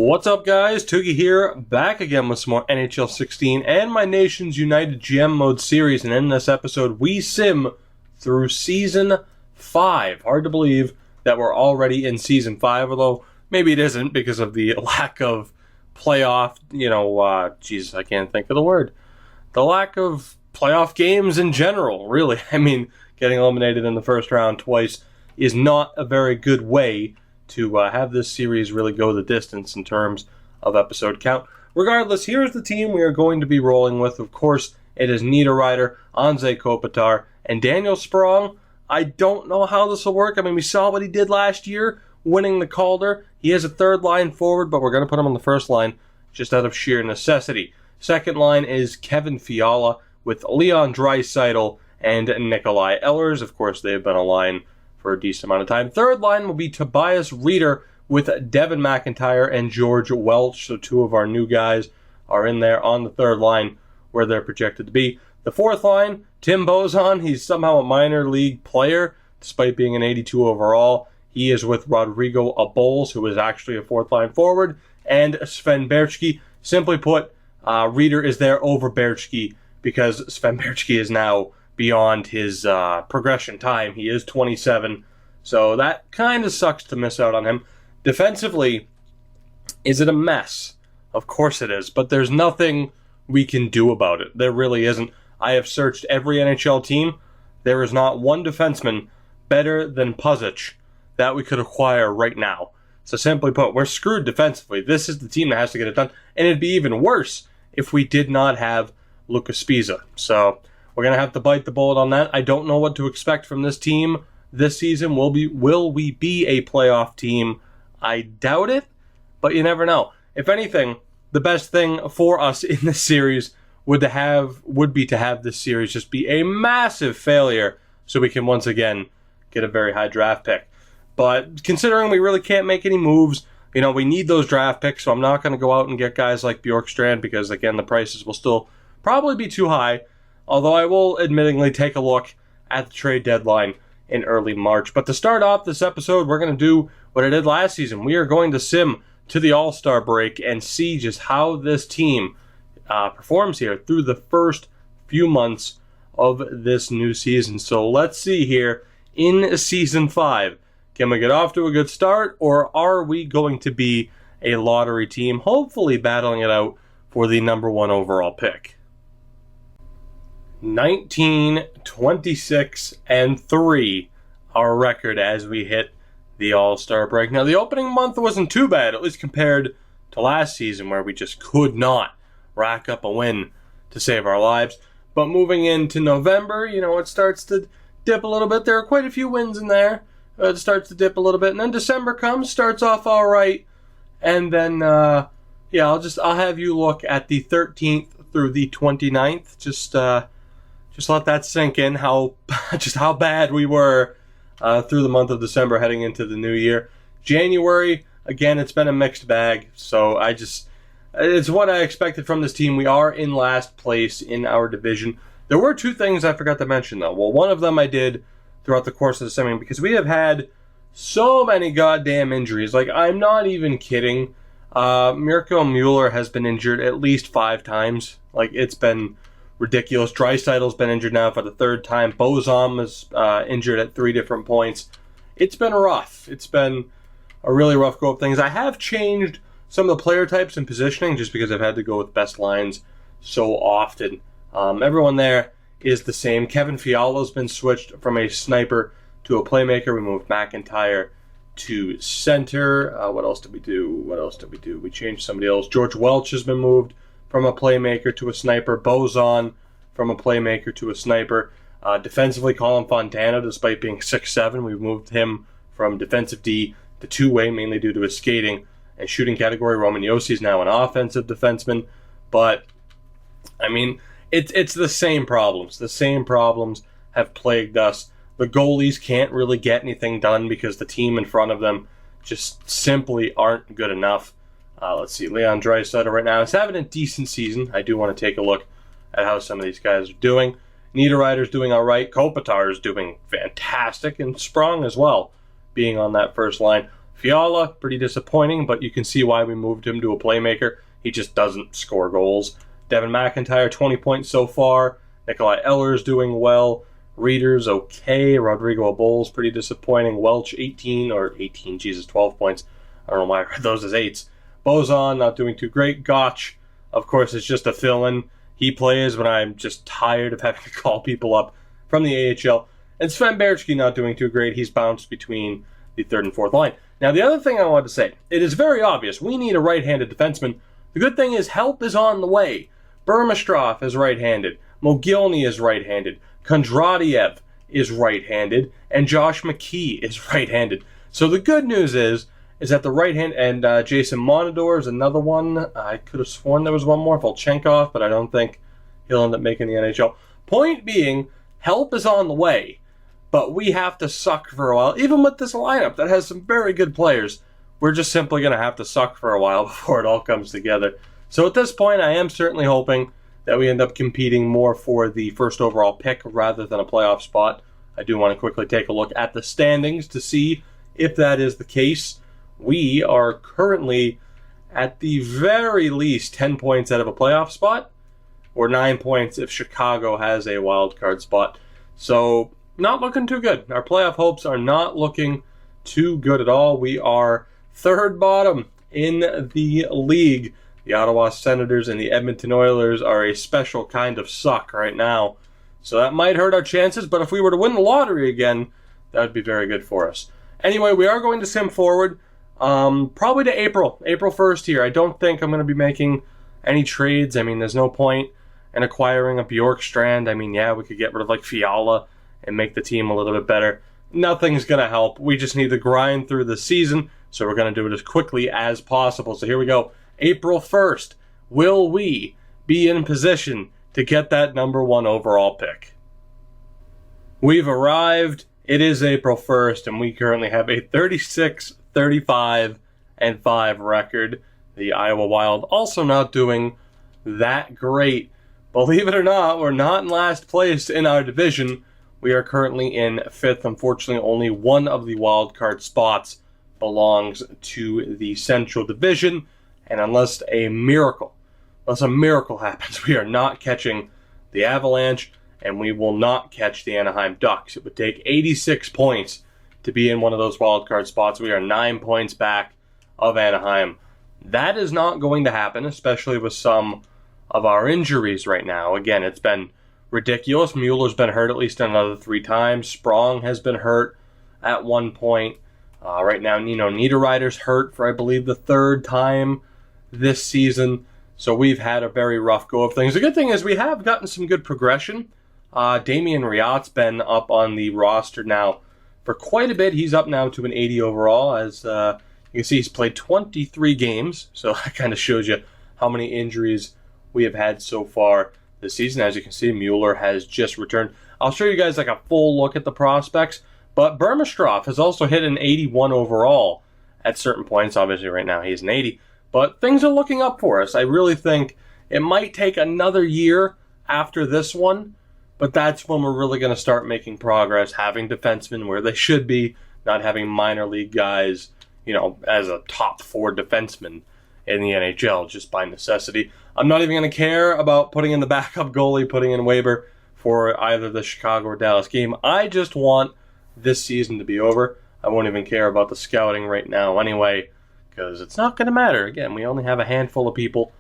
What's up, guys? Toogie here, back again with some more NHL 16 and my Nation's United GM Mode series. And in this episode, we sim through Season 5. Hard to believe that we're already in Season 5, although maybe it isn't because of the lack of playoff, I can't think of the word. The lack of playoff games in general, really. I mean, getting eliminated in the first round twice is not a very good way to have this series really go the distance in terms of episode count. Regardless, here's the team we are going to be rolling with. Of course, it is Niederreiter, Anze Kopitar, and Daniel Sprong. I don't know how this will work. I mean, we saw what he did last year, winning the Calder. He is a third line forward, but we're going to put him on the first line just out of sheer necessity. Second line is Kevin Fiala with Leon Draisaitl and Nikolai Ehlers. Of course, they've been a line for a decent amount of time. Third line will be Tobias Rieder with Devin McIntyre and George Welch. So two of our new guys are in there on the third line where they're projected to be. The fourth line, Tim Bozon. He's somehow a minor league player despite being an 82 overall. He is with Rodrigo Abols, who is actually a fourth line forward, and Sven Berchke. Simply put, Rieder is there over Berchke because Sven Berchke is now beyond his progression time. He is 27, so that kind of sucks to miss out on him. Defensively, is it a mess? Of course it is, but there's nothing we can do about it. There really isn't. I have searched every NHL team. There is not one defenseman better than Puzic that we could acquire right now. So simply put, we're screwed defensively. This is the team that has to get it done, and it'd be even worse if we did not have Lucas Spiza. So we're going to have to bite the bullet on that. I don't know what to expect from this team this season. Will we be a playoff team? I doubt it, but you never know. If anything, the best thing for us in this series would be to have this series just be a massive failure so we can once again get a very high draft pick. But considering we really can't make any moves, we need those draft picks, so I'm not going to go out and get guys like Bjorkstrand because, again, the prices will still probably be too high. Although I will admittingly take a look at the trade deadline in early March. But to start off this episode, we're going to do what I did last season. We are going to sim to the All-Star break and see just how this team performs here through the first few months of this new season. So let's see here in Season 5. Can we get off to a good start, or are we going to be a lottery team, hopefully battling it out for the number 1 overall pick? 19, 26, and 3, our record as we hit the All-Star break. Now, the opening month wasn't too bad, at least compared to last season, where we just could not rack up a win to save our lives. But moving into November, it starts to dip a little bit. There are quite a few wins in there. It starts to dip a little bit, and then December comes, starts off all right, and then I'll have you look at the 13th through the 29th. Just let that sink in, how bad we were through the month of December heading into the new year. January, again, it's been a mixed bag, so it's what I expected from this team. We are in last place in our division. There were two things I forgot to mention, though. Well, one of them I did throughout the course of the season, because we have had so many goddamn injuries. Like, I'm not even kidding. Mirko Mueller has been injured at least 5 times. Like, it's been ridiculous. Draisaitl's been injured now for the 3rd time. Bozon was injured at 3 different points. It's been rough. It's been a really rough go of things. I have changed some of the player types and positioning just because I've had to go with best lines so often. Everyone there is the same. Kevin Fiala's been switched from a sniper to a playmaker. We moved McIntyre to center. What else did we do? We changed somebody else. George Welch has been moved from a playmaker to a sniper. Bozon from a playmaker to a sniper. Defensively, Colin Fontana, despite being 6'7", we've moved him from defensive D to two-way, mainly due to his skating and shooting category. Roman Josi is now an offensive defenseman. But, I mean, it's the same problems. The same problems have plagued us. The goalies can't really get anything done because the team in front of them just simply aren't good enough. Let's see, Leon Draisaitl right now is having a decent season. I do want to take a look at how some of these guys are doing. Niederreiter's doing all right. Kopitar is doing fantastic, and Sprong as well, being on that first line. Fiala, pretty disappointing, but you can see why we moved him to a playmaker. He just doesn't score goals. Devin McIntyre, 20 points so far. Nikolai Eller's doing well. Reeder's okay. Rodrigo Abols, pretty disappointing. Welch, 12 points. I don't know why I read those as 8s. Bozon, not doing too great. Gotch, of course, is just a fill-in. He plays when I'm just tired of having to call people up from the AHL. And Sven Berchke not doing too great. He's bounced between the 3rd and 4th line. Now, the other thing I wanted to say, it is very obvious. We need a right-handed defenseman. The good thing is help is on the way. Burmistrov is right-handed. Mogilny is right-handed. Kondratiev is right-handed. And Josh McKee is right-handed. So the good news is that the right hand, and Jason Monador is another one. I could have sworn there was one more, Volchenkov, but I don't think he'll end up making the NHL. Point being, help is on the way. But we have to suck for a while. Even with this lineup that has some very good players, we're just simply going to have to suck for a while before it all comes together. So at this point, I am certainly hoping that we end up competing more for the first overall pick rather than a playoff spot. I do want to quickly take a look at the standings to see if that is the case. We are currently at the very least 10 points out of a playoff spot, or 9 points if Chicago has a wild card spot. So not looking too good. Our playoff hopes are not looking too good at all. We are 3rd bottom in the league. The Ottawa Senators and the Edmonton Oilers are a special kind of suck right now. So that might hurt our chances, but if we were to win the lottery again, that would be very good for us. Anyway, we are going to sim forward, probably to April 1st here. I don't think I'm going to be making any trades. I mean, there's no point in acquiring a Bjorkstrand. I mean, yeah, we could get rid of like Fiala and make the team a little bit better. Nothing's going to help. We just need to grind through the season, so we're going to do it as quickly as possible. So here we go. April 1st, will we be in position to get that number 1 overall pick? We've arrived. It is April 1st, and we currently have a 36, 35, and 5 record. The Iowa Wild also not doing that great. Believe it or not, we're not in last place in our division. We are currently in 5th. Unfortunately, only one of the wild card spots belongs to the Central Division. And unless a miracle happens, we are not catching the Avalanche, and we will not catch the Anaheim Ducks. It would take 86 points to be in one of those wild card spots. We are 9 points back of Anaheim. That is not going to happen, especially with some of our injuries right now. Again, it's been ridiculous. Mueller's been hurt at least another 3 times. Sprong has been hurt at one point. Right now, Niederreiter's hurt for, I believe, the 3rd time this season. So we've had a very rough go of things. The good thing is we have gotten some good progression. Damian Riot's been up on the roster now for quite a bit. He's up now to an 80 overall. As you can see, he's played 23 games. So that kind of shows you how many injuries we have had so far this season. As you can see, Mueller has just returned. I'll show you guys like a full look at the prospects. But Burmistrov has also hit an 81 overall at certain points. Obviously, right now he's an 80. But things are looking up for us. I really think it might take another year after this one, but that's when we're really going to start making progress, having defensemen where they should be, not having minor league guys, as a top 4 defenseman in the NHL just by necessity. I'm not even going to care about putting in the backup goalie, putting in Weber for either the Chicago or Dallas game. I just want this season to be over. I won't even care about the scouting right now anyway, because it's not going to matter. Again, we only have a handful of people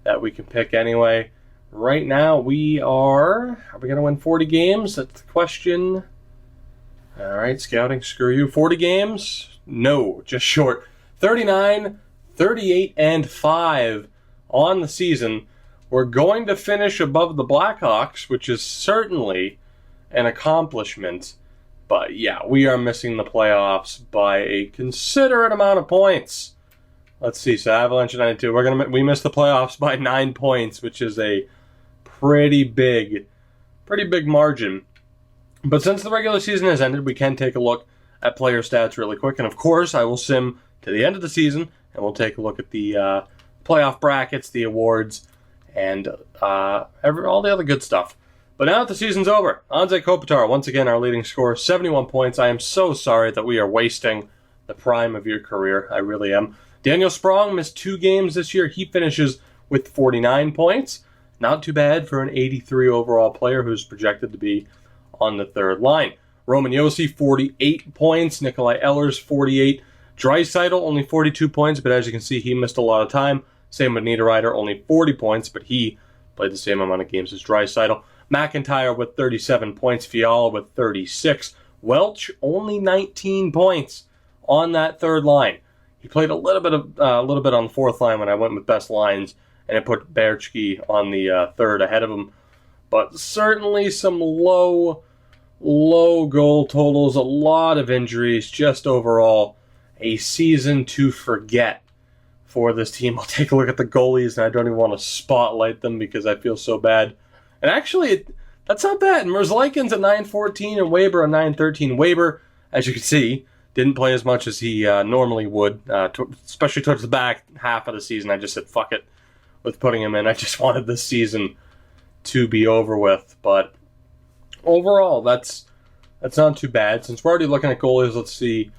that we can pick anyway. Right now, are we going to win 40 games? That's the question. All right, scouting, screw you. 40 games? No, just short. 39, 38, and 5 on the season. We're going to finish above the Blackhawks, which is certainly an accomplishment. But yeah, we are missing the playoffs by a considerate amount of points. Let's see. So Avalanche 92. We missed the playoffs by 9 points, which is a pretty big margin. But since the regular season has ended, we can take a look at player stats really quick. And of course, I will sim to the end of the season, and we'll take a look at the playoff brackets, the awards, and all the other good stuff. But now that the season's over, Anze Kopitar, once again our leading scorer, 71 points. I am so sorry that we are wasting the prime of your career. I really am. Daniel Sprong missed 2 games this year. He finishes with 49 points. Not too bad for an 83 overall player who's projected to be on the third line. Roman Josi, 48 points. Nikolai Ehlers, 48. Draisaitl, only 42 points, but as you can see, he missed a lot of time. Same with Niederreiter, only 40 points, but he played the same amount of games as Draisaitl. McIntyre with 37 points. Fiala with 36. Welch, only 19 points on that third line. He played a little bit on the fourth line when I went with best lines, and I put Berchke on the third ahead of him. But certainly some low goal totals, a lot of injuries, just overall a season to forget for this team. I'll take a look at the goalies, and I don't even want to spotlight them because I feel so bad. And actually, that's not bad. Merzlikins at 914 and Weber at 913. Weber, as you can see, didn't play as much as he normally would, especially towards the back half of the season. I just said, fuck it with putting him in. I just wanted this season to be over with. But overall, that's not too bad. Since we're already looking at goalies, let's see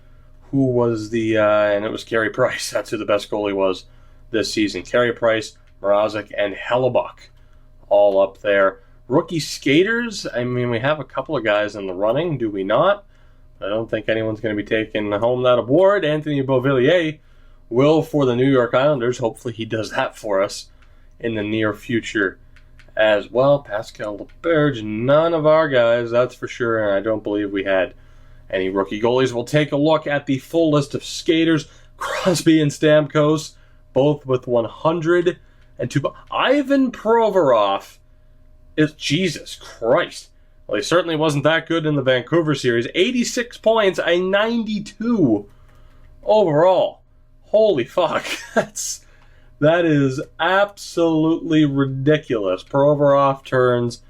who was and it was Carey Price. That's who the best goalie was this season. Carey Price, Mrazek, and Hellebuck all up there. Rookie skaters, I mean, we have a couple of guys in the running, do we not? I don't think anyone's going to be taking home that award. Anthony Beauvillier will for the New York Islanders. Hopefully he does that for us in the near future as well. Pascal LeBerge, none of our guys, that's for sure, and I don't believe we had any rookie goalies. We'll take a look at the full list of skaters. Crosby and Stamkos, both with 102. Ivan Provorov is, Jesus Christ. Well, he certainly wasn't that good in the Vancouver series. 86 points, a 92 overall. Holy fuck. That is absolutely ridiculous. Provorov turns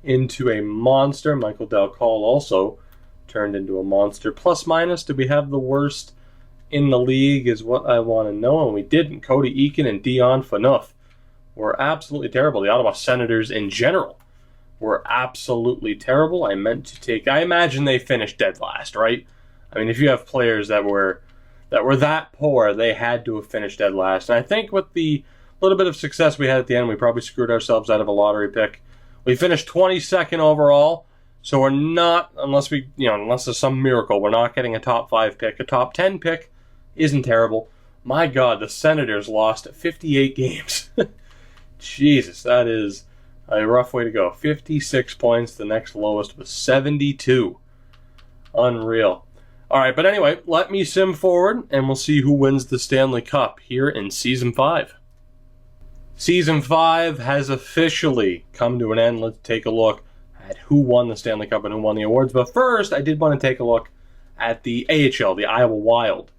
into a monster. Michael Dalcall also turned into a monster. Plus minus, did we have the worst in the league is what I want to know, and we didn't. Cody Eakin and Dion Phaneuf were absolutely terrible. The Ottawa Senators in general were absolutely terrible. I imagine they finished dead last, right? I mean, if you have players that were that poor, they had to have finished dead last. And I think with the little bit of success we had at the end, we probably screwed ourselves out of a lottery pick. We finished 22nd overall, so we're not, unless there's some miracle, we're not getting a top 5 pick. A top 10 pick isn't terrible. My God, the Senators lost 58 games. Jesus, that is a rough way to go. 56 points. The next lowest was 72. Unreal. All right, but anyway, let me sim forward, and we'll see who wins the Stanley Cup here in Season 5. Season 5 has officially come to an end. Let's take a look at who won the Stanley Cup and who won the awards. But first, I did want to take a look at the AHL, the Iowa Wild,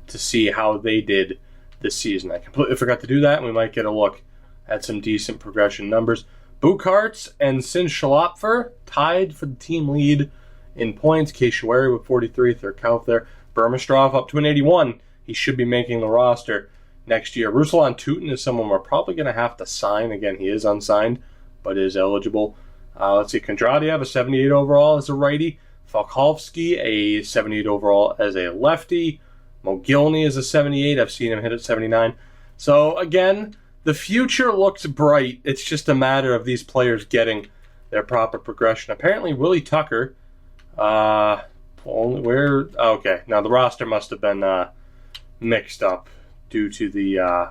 to see how they did this season. I completely forgot to do that, and we might get a look at some decent progression numbers. Bucharts and Sinschlopfer tied for the team lead in points. Kashiwari with 43, Thurkauf there. Burmistrov up to an 81. He should be making the roster next year. Ruslan Tutin is someone we're probably going to have to sign. Again, he is unsigned, but is eligible. Let's see, Kondratiev, a 78 overall as a righty. Falkovsky, a 78 overall as a lefty. Mogilny is a 78. I've seen him hit at 79. So, again, the future looks bright. It's just a matter of these players getting their proper progression. Apparently, Willie Tucker, okay, now the roster must have been mixed up due to the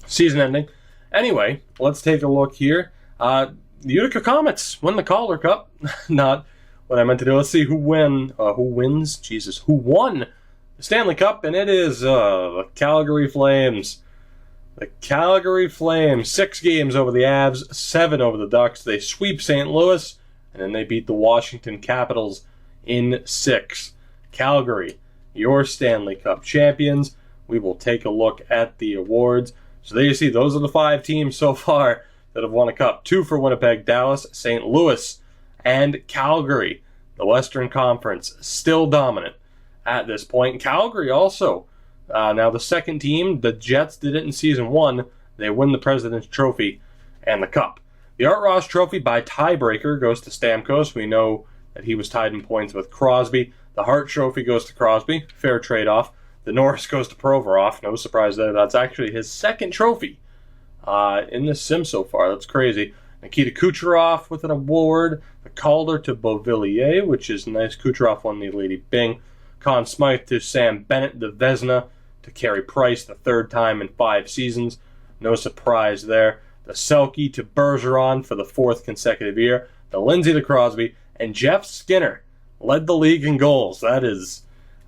season ending. Anyway, let's take a look here. The Utica Comets win the Calder Cup. Not what I meant to do. Let's see who won the Stanley Cup, and it is the Calgary Flames. The Calgary Flames, 6 games over the Avs, 7 over the Ducks. They sweep St. Louis, and then they beat the Washington Capitals in 6. Calgary, your Stanley Cup champions. We will take a look at the awards. So there you see, those are the 5 teams so far that have won a cup. 2 for Winnipeg, Dallas, St. Louis, and Calgary. The Western Conference still dominant at this point. Calgary also, now the second team, the Jets did it in Season 1. They win the President's Trophy and the Cup. The Art Ross Trophy by tiebreaker goes to Stamkos. We know that he was tied in points with Crosby. The Hart Trophy goes to Crosby. Fair trade-off. The Norris goes to Provorov. No surprise there. That's actually his second trophy in this sim so far. That's crazy. Nikita Kucherov with an award. The Calder to Beauvillier, which is nice. Kucherov won the Lady Byng. Conn Smythe to Sam Bennett. The Vezina to Carey Price, the third time in 5 seasons. No surprise there. The Selke to Bergeron for the 4th consecutive year. The Lindsay to Crosby. And Jeff Skinner led the league in goals. That is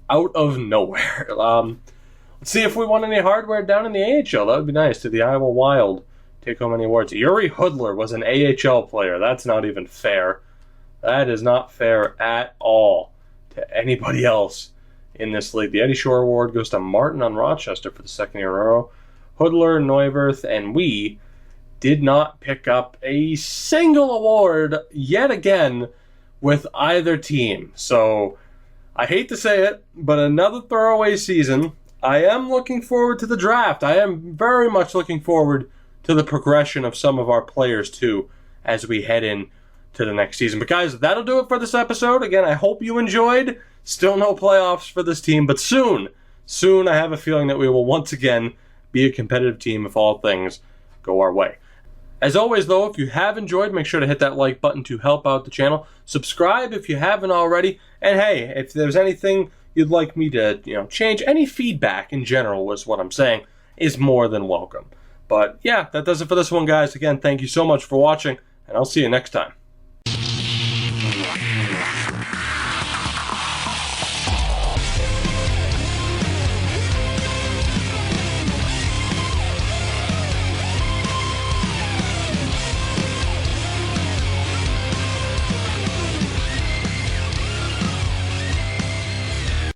out of nowhere. Let's see if we won any hardware down in the AHL. That would be nice. To the Iowa Wild take home any awards. Yuri Hudler was an AHL player. That's not even fair. That is not fair at all to anybody else in this league. The Eddie Shore Award goes to Martin on Rochester for the 2nd year in a row. Hudler, Neuwirth, and we did not pick up a single award yet again with either team. So, I hate to say it, but another throwaway season. I am looking forward to the draft. I am very much looking forward to the progression of some of our players, too, as we head in to the next season. But guys, that'll do it for this episode. Again, I hope you enjoyed. Still no playoffs for this team, but soon I have a feeling that we will once again be a competitive team if all things go our way. As always, though, if you have enjoyed, make sure to hit that like button to help out the channel. Subscribe if you haven't already. And hey, if there's anything you'd like me to, change, any feedback in general is what I'm saying, is more than welcome. But yeah, that does it for this one, guys. Again, thank you so much for watching, and I'll see you next time.